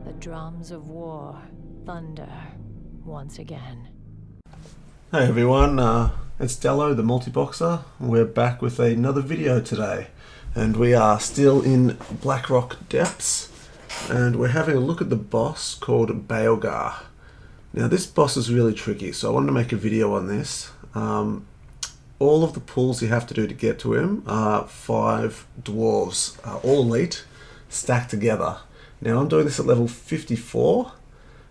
The drums of war thunder once again. Hey everyone, it's Dello, the multi-boxer. We're back with another video today, and we are still in Blackrock depths, and we're having a look at the boss called Bael'Gar. Now this boss is really tricky, so I wanted to make a video on this. All of the pulls you have to do to get to him are 5 dwarves, all elite, stacked together. Now I'm doing this at level 54,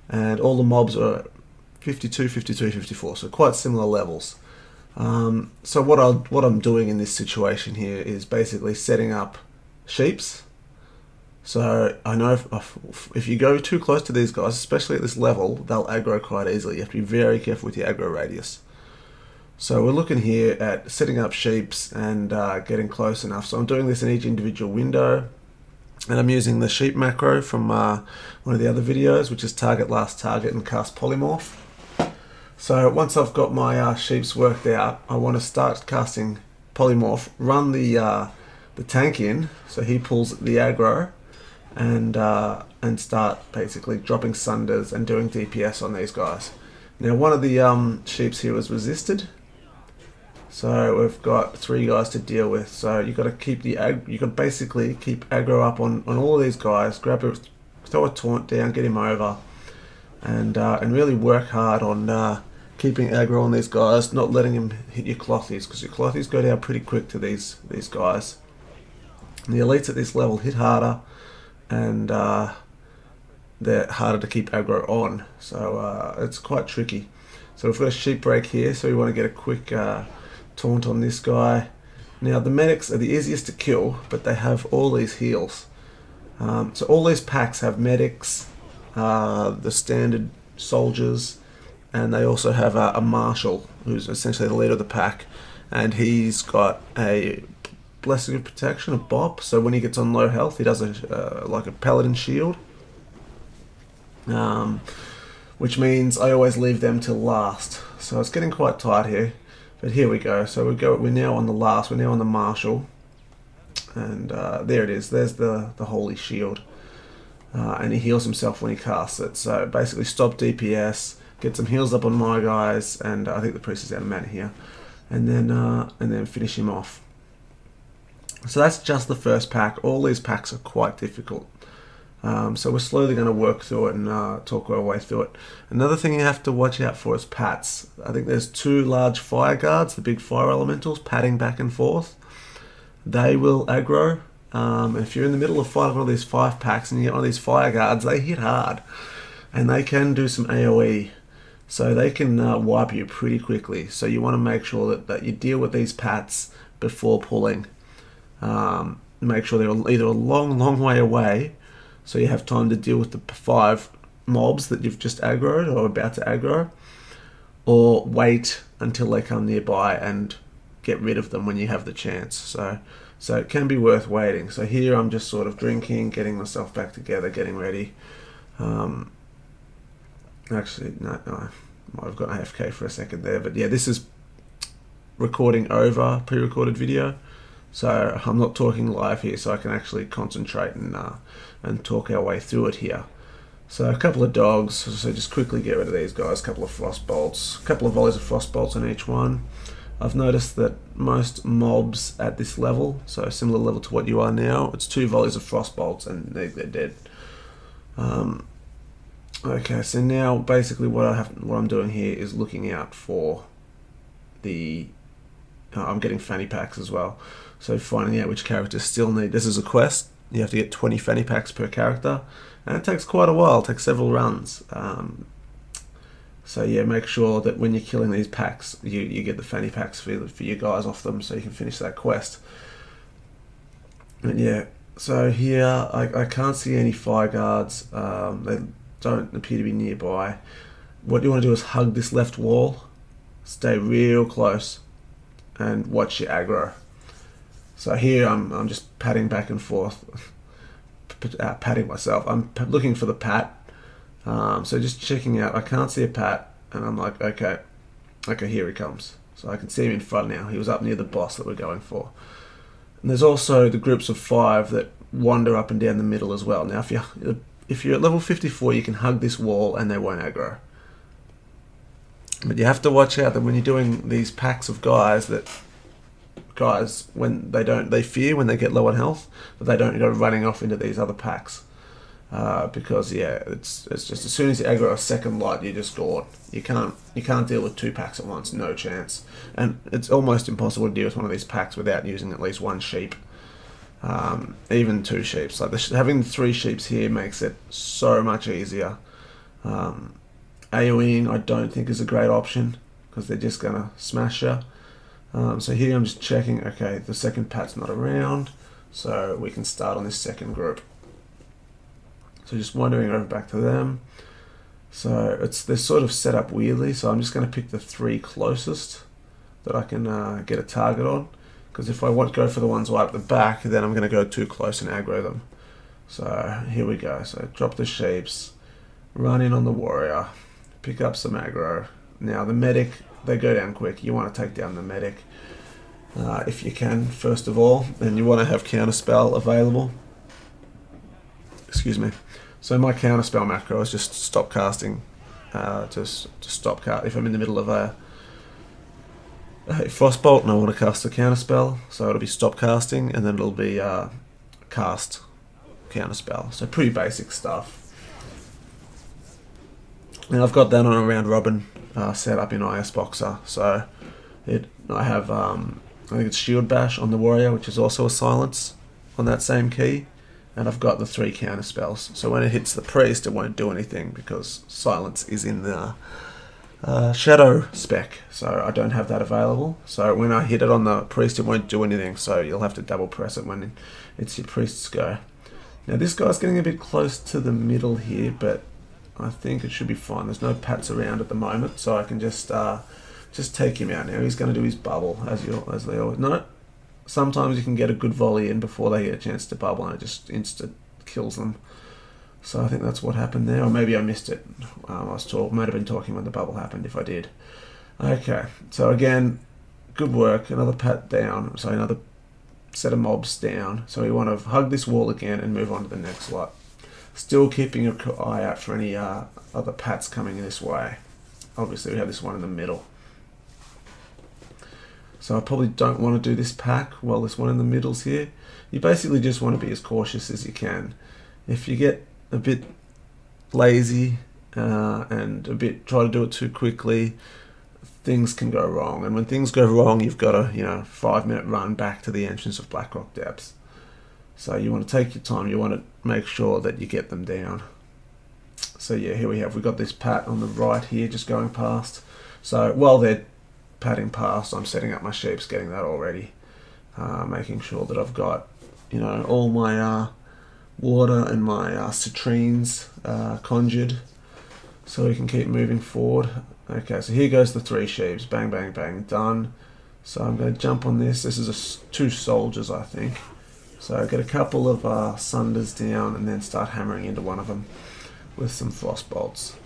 and all the mobs are 52, 53, 54, so quite similar levels. So what I'm doing in this situation here is basically setting up sheeps. So I know if you go too close to these guys, especially at this level, they'll aggro quite easily. You have to be very careful with your aggro radius. So we're looking here at setting up sheeps and getting close enough. So I'm doing this in each individual window. And I'm using the sheep macro from one of the other videos, which is target last target and cast polymorph. So once I've got my sheeps worked out, I want to start casting polymorph, run the tank in, so he pulls the aggro, and start basically dropping sunders and doing DPS on these guys. Now one of the sheeps here was resisted, so we've got 3 guys to deal with. So you got to keep you got to basically keep aggro up on all of these guys. Grab it, throw a taunt down, get him over, and really work hard on keeping aggro on these guys, not letting him hit your clothies, because your clothies go down pretty quick to these guys. And the elites at this level hit harder, and they're harder to keep aggro on. So it's quite tricky. So we've got a sheep break here, so we want to get a quick taunt on this guy. Now the medics are the easiest to kill, but they have all these heals. So all these packs have medics, the standard soldiers, and they also have a marshal, who's essentially the leader of the pack, and he's got a blessing of protection, a bop, so when he gets on low health he does like a paladin shield, which means I always leave them till last. So it's getting quite tight here. But here we go. So we're now on the last. We're now on the marshal, and there it is. There's the holy shield, and he heals himself when he casts it. So basically, stop DPS, get some heals up on my guys, and I think the priest is out of mana here, and then finish him off. So that's just the first pack. All these packs are quite difficult. So we're slowly going to work through it and talk our way through it. Another thing you have to watch out for is pats. I think there's 2 large fire guards, the big fire elementals, patting back and forth. They will aggro. If you're in the middle of fighting one of these 5 packs and you get one of these fire guards, they hit hard. And they can do some AoE. So they can wipe you pretty quickly. So you want to make sure that you deal with these pats before pulling. Make sure they're either a long way away, so you have time to deal with the 5 mobs that you've just aggroed or about to aggro, or wait until they come nearby and get rid of them when you have the chance. So it can be worth waiting. So here I'm just sort of drinking, getting myself back together, getting ready. Actually, no, I've got AFK for a second there, but yeah, this is recording over pre-recorded video. So I'm not talking live here, so I can actually concentrate and talk our way through it here. So a couple of dogs, so just quickly get rid of these guys, a couple of frost bolts, a couple of volleys of frost bolts on each one. I've noticed that most mobs at this level, so similar level to what you are now, it's 2 volleys of frost bolts and they're dead. Okay, so now basically what I'm doing here is looking out for the I'm getting fanny packs as well. So finding out which characters still need. This is a quest. You have to get 20 fanny packs per character, and it takes quite a while. It takes several runs. So yeah, make sure that when you're killing these packs, you get the fanny packs for your guys off them, so you can finish that quest. And yeah, so here I can't see any fire guards. They don't appear to be nearby. What you want to do is hug this left wall, stay real close, and watch your aggro. So here I'm just patting back and forth, patting myself. I'm looking for the pat. So just checking out. I can't see a pat, and I'm like, okay, here he comes. So I can see him in front now. He was up near the boss that we're going for. And there's also the groups of 5 that wander up and down the middle as well. Now, if if you're at level 54, you can hug this wall and they won't aggro. But you have to watch out that when you're doing these packs of guys, when they fear when they get low on health, but they don't go running off into these other packs. Because yeah, it's just as soon as you aggro a second light, you're just gone. You can't deal with 2 packs at once, no chance. And it's almost impossible to deal with one of these packs without using at least 1 sheep. Even 2 sheep. Like having 3 sheeps here makes it so much easier. AoEing I don't think is a great option because they're just gonna smash you. So here I'm just checking. Okay, the second pat's not around, so we can start on this second group. So just wandering over back to them. So they're sort of set up weirdly. So I'm just going to pick the 3 closest that I can get a target on. Because if I want to go for the ones right at the back, then I'm going to go too close and aggro them. So here we go. So drop the sheeps, run in on the warrior, pick up some aggro. Now the medic, they go down quick. You want to take down the medic if you can, first of all. And you want to have counterspell available. Excuse me. So my counterspell macro is just stop casting, to stop cast. If I'm in the middle of a frostbolt and I want to cast a counterspell, so it'll be stop casting, and then it'll be cast counterspell. So pretty basic stuff. And I've got that on a round robin set up in IS Boxer. So I have I think it's shield bash on the warrior, which is also a silence on that same key. And I've got the 3 counter spells. So when it hits the priest, it won't do anything because silence is in the shadow spec. So I don't have that available. So when I hit it on the priest, it won't do anything. So you'll have to double press it when it's your priest's go. Now this guy's getting a bit close to the middle here, but I think it should be fine. There's no pats around at the moment, so I can just take him out now. He's going to do his bubble, as they always know. Sometimes you can get a good volley in before they get a chance to bubble and it just instant kills them. So I think that's what happened there, or maybe I missed it. Might have been talking when the bubble happened if I did. Okay, so again, good work. Another pat down, so another set of mobs down. So we want to hug this wall again and move on to the next lot. Still keeping an eye out for any other pats coming this way. Obviously we have this one in the middle. So I probably don't want to do this pack while this one in the middle's here. You basically just want to be as cautious as you can. If you get a bit lazy and try to do it too quickly, things can go wrong. And when things go wrong, you've got a 5-minute run back to the entrance of Blackrock Depths. So you want to take your time. You want to make sure that you get them down. So yeah, here we've got this pat on the right here just going past. So while they're patting past, I'm setting up my sheeps, getting that all ready, making sure that I've got all my water and my citrines conjured so we can keep moving forward. Okay, so here goes the 3 sheeps, bang bang bang, done. So I'm going to jump on this. This is 2 soldiers, I think. So I get a couple of sunders down and then start hammering into one of them with some frost bolts.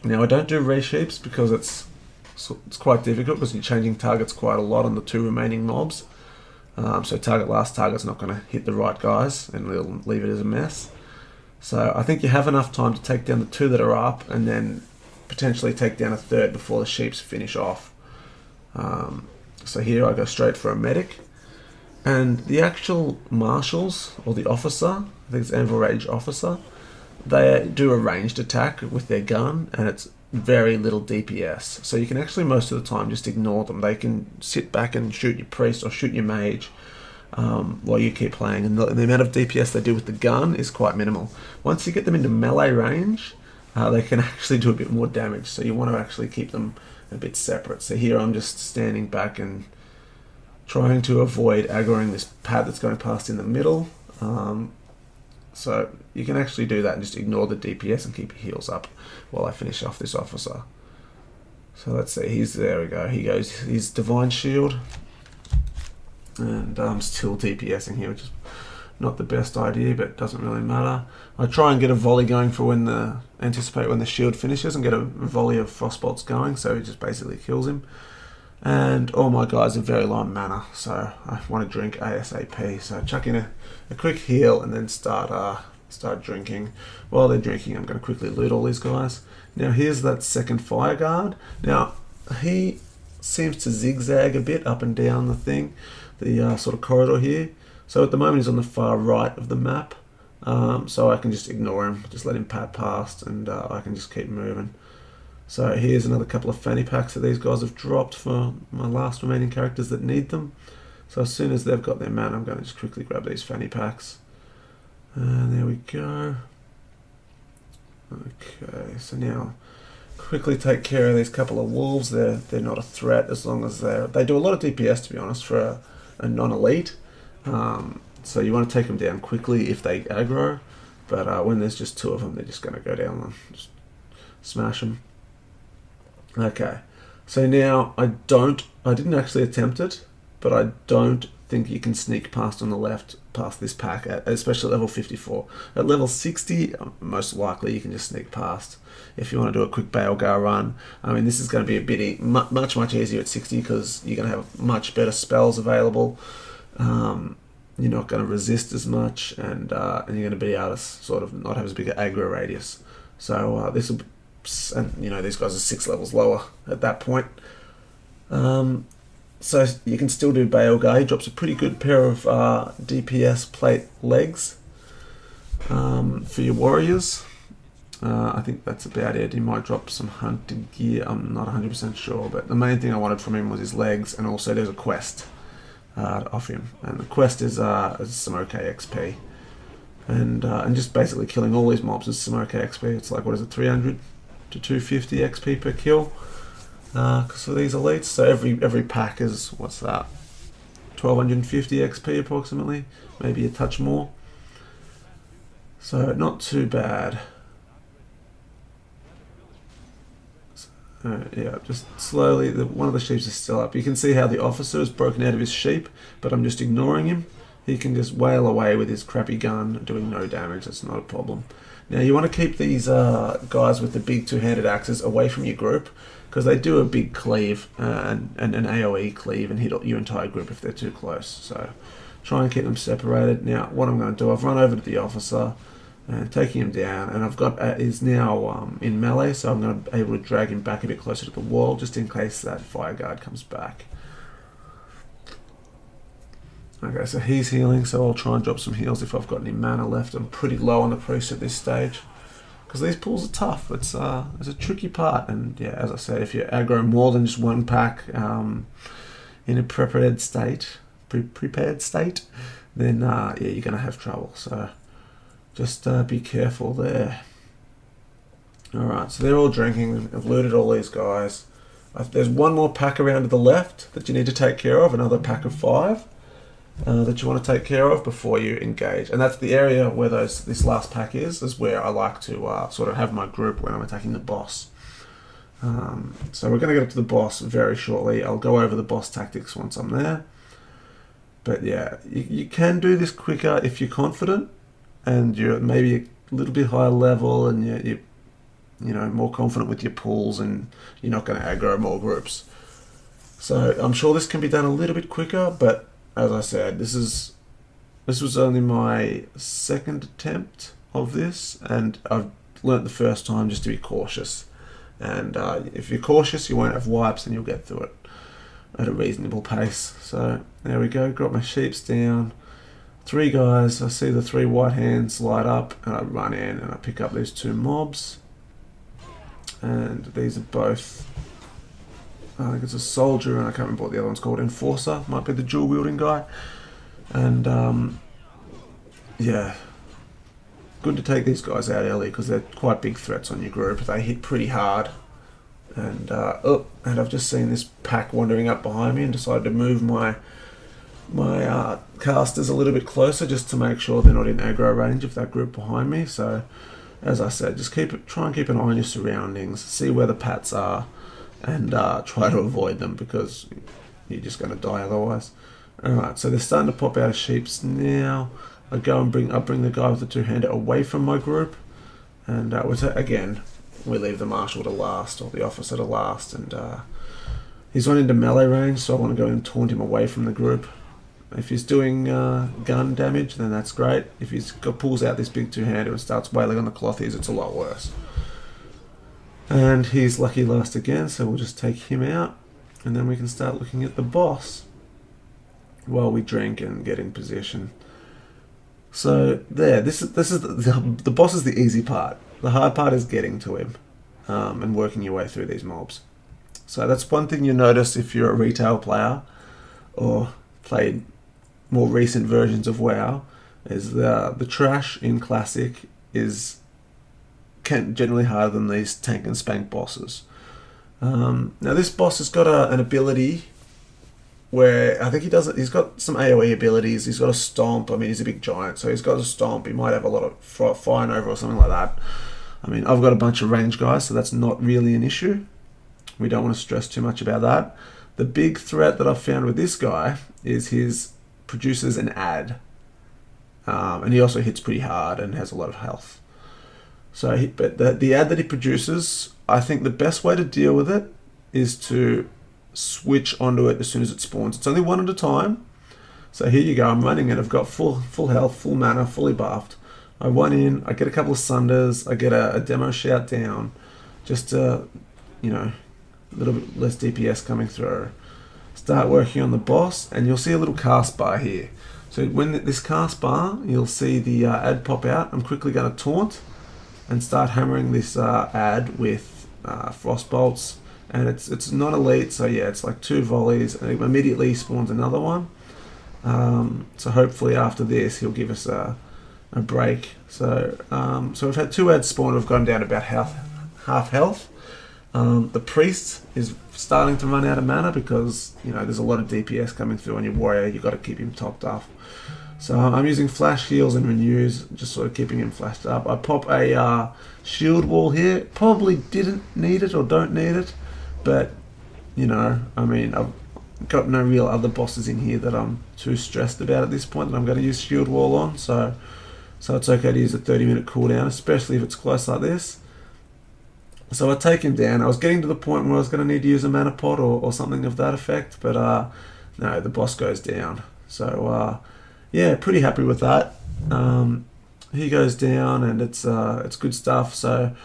Now I don't do re-sheeps because it's quite difficult because you're changing targets quite a lot on the 2 remaining mobs. So last target's not going to hit the right guys and it'll leave it as a mess. So I think you have enough time to take down the 2 that are up and then potentially take down a 3rd before the sheeps finish off. So here I go straight for a medic. And the actual marshals, or the officer, I think it's Anvil Rage officer, they do a ranged attack with their gun and it's very little DPS. So you can actually most of the time just ignore them. They can sit back and shoot your priest or shoot your mage while you keep playing. And the amount of DPS they do with the gun is quite minimal. Once you get them into melee range, they can actually do a bit more damage. So you want to actually keep them a bit separate. So here I'm just standing back and trying to avoid aggroing this pad that's going past in the middle. So you can actually do that and just ignore the DPS and keep your heals up while I finish off this officer. So let's see, there we go. He goes, he's Divine Shield. And I'm still DPSing here, which is not the best idea, but it doesn't really matter. I try and get a volley going for anticipate when the shield finishes and get a volley of frostbolts going, so it just basically kills him. And all my guys are very low on mana, so I want to drink ASAP. So chuck in a quick heal and then start start drinking. While they're drinking, I'm going to quickly loot all these guys. Now here's that second fire guard. Now he seems to zigzag a bit up and down the thing, the sort of corridor here. So at the moment he's on the far right of the map. So I can just ignore him, just let him pat past, and I can just keep moving. So here's another couple of fanny packs that these guys have dropped for my last remaining characters that need them. So as soon as they've got their mana, I'm going to just quickly grab these fanny packs. And there we go. Okay, so now quickly take care of these couple of wolves. They're not a threat as long as they do a lot of DPS, to be honest, for a non-elite. So you want to take them down quickly if they aggro, but when there's just two of them, they're just going to go down and just smash them. Okay, so now I didn't actually attempt it, but I don't think you can sneak past on the left past this pack, especially at level 54. At level 60, most likely you can just sneak past if you want to do a quick Bael'Gar run. I mean, this is going to be a bit much easier at 60 because you're going to have much better spells available. You're not going to resist as much, and you're going to be able to sort of not have as big an aggro radius. So this will, and these guys are 6 levels lower at that point. So you can still do Bael'Gar. He drops a pretty good pair of DPS plate legs for your warriors. I think that's about it. He might drop some hunter gear. I'm not 100% sure, but the main thing I wanted from him was his legs, and also there's a quest off him, and the quest is some OK XP, and just basically killing all these mobs is some OK XP. It's like, what is it, 300 to 250 XP per kill. Because for these elites, so every pack is, what's that, 1250 XP approximately, maybe a touch more. So not too bad. Yeah, just slowly, one of the sheep is still up. You can see how the officer is broken out of his sheep, but I'm just ignoring him. He can just wail away with his crappy gun, doing no damage. That's not a problem. Now you want to keep these guys with the big two-handed axes away from your group, because they do a big cleave and an AoE cleave and hit your entire group if they're too close. So try and keep them separated. Now what I'm going to do, I've run over to the officer and taking him down, and I've got is now in melee, so I'm going to be able to drag him back a bit closer to the wall just in case that fire guard comes back. Okay, so he's healing, so I'll try and drop some heals if I've got any mana left. I'm pretty low on the priest at this stage, because these pools are tough. It's a tricky part, and yeah, as I said, if you aggro more than just one pack in a prepared state, then yeah, you're going to have trouble. So just be careful there. Alright, so they're all drinking. I've looted all these guys. There's one more pack around to the left that you need to take care of, another pack of 5. That you want to take care of before you engage, and that's the area where this last pack is where I like to sort of have my group when I'm attacking the boss. So we're going to get up to the boss very shortly. I'll go over the boss tactics once I'm there, but yeah, you can do this quicker if you're confident and you're maybe a little bit higher level, and you're more confident with your pulls, and you're not going to aggro more groups. So I'm sure this can be done a little bit quicker, but as I said, this was only my second attempt of this, and I've learnt the first time just to be cautious. And if you're cautious, you won't have wipes, and you'll get through it at a reasonable pace. So there we go. Got my sheeps down. 3 guys. I see the 3 white hands light up, and I run in and I pick up these 2 mobs. And these are both, I think it's a soldier, and I can't remember what the other one's called. Enforcer might be the dual wielding guy. And yeah, good to take these guys out early because they're quite big threats on your group. They hit pretty hard. And and I've just seen this pack wandering up behind me, and decided to move my casters a little bit closer just to make sure they're not in aggro range of that group behind me. So as I said, just try and keep an eye on your surroundings, see where the pats are, and try to avoid them because you're just going to die otherwise. Alright, so they're starting to pop out of sheeps now. I go and bring the guy with the 2-hander away from my group, and again, we leave the marshal to last, or the officer to last, and he's run into melee range, so I want to go and taunt him away from the group. If he's doing gun damage, then that's great. If he's pulls out this big two-hander and starts wailing on the clothies, it's a lot worse. And he's lucky last again, so we'll just take him out, and then we can start looking at the boss while we drink and get in position. So there, this is the boss is the easy part. The hard part is getting to him and working your way through these mobs. So that's one thing you notice if you're a retail player or played more recent versions of WoW, is the trash in Classic is generally harder than these tank and spank bosses. Now this boss has got an ability where I think he's got some AoE abilities. He's got a stomp. I mean, he's a big giant, so he's got a stomp. He might have a lot of fire over or something like that. I mean, I've got a bunch of range guys, so that's not really an issue. We don't want to stress too much about that. The big threat that I've found with this guy is his produces an ad. And he also hits pretty hard and has a lot of health. So, but the ad that he produces, I think the best way to deal with it is to switch onto it as soon as it spawns. It's only one at a time. So here you go, I'm running it. I've got full health, full mana, fully buffed. I went in, I get a couple of sunders, I get a demo shout down, just to, you know, a little bit less DPS coming through. Start working on the boss, and you'll see a little cast bar here. So when this cast bar, you'll see the ad pop out. I'm quickly going to taunt and start hammering this ad with frost bolts, and it's not elite, so yeah, it's like 2 volleys, and it immediately spawns another one. So hopefully after this, he'll give us a break. So we've had 2 ads spawn. We've gone down to about half health. The priest is starting to run out of mana because, you know, there's a lot of DPS coming through on your warrior. You've got to keep him topped off. So I'm using flash heals and renews, just sort of keeping him flashed up. I pop a shield wall here. Probably didn't need it or don't need it, but, you know, I mean, I've got no real other bosses in here that I'm too stressed about at this point that I'm going to use shield wall on. So it's okay to use a 30-minute cooldown, especially if it's close like this. So I take him down. I was getting to the point where I was going to need to use a mana pot or something of that effect, but no, the boss goes down. So yeah, pretty happy with that. He goes down, and it's good stuff. So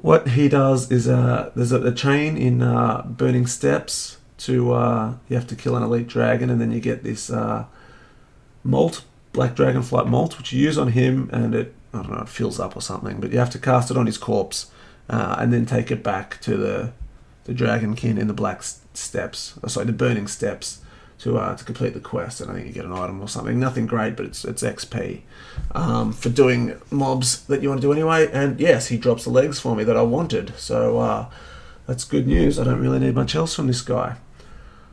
what he does is there's a chain in Burning Steps to you have to kill an elite dragon, and then you get this molt, Black Dragonflight molt, which you use on him, and it, I don't know, it fills up or something, but you have to cast it on his corpse. And then take it back to the Dragonkin in the the Burning Steps to complete the quest, and I think you get an item or something. Nothing great, but it's XP for doing mobs that you want to do anyway. And yes, he drops the legs for me that I wanted, so that's good news. I don't really need much else from this guy.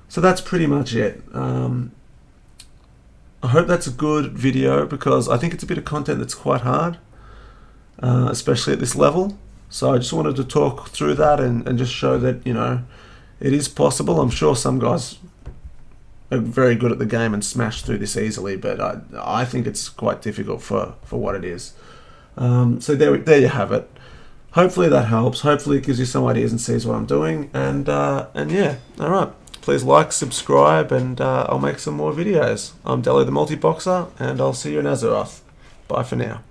So that's pretty much it. I hope that's a good video, because I think it's a bit of content that's quite hard, especially at this level. So I just wanted to talk through that and just show that, you know, it is possible. I'm sure some guys are very good at the game and smash through this easily, but I think it's quite difficult for what it is. So there you have it. Hopefully that helps. Hopefully it gives you some ideas and sees what I'm doing. And yeah, all right. Please like, subscribe, and I'll make some more videos. I'm Dello the Multi-Boxer, and I'll see you in Azeroth. Bye for now.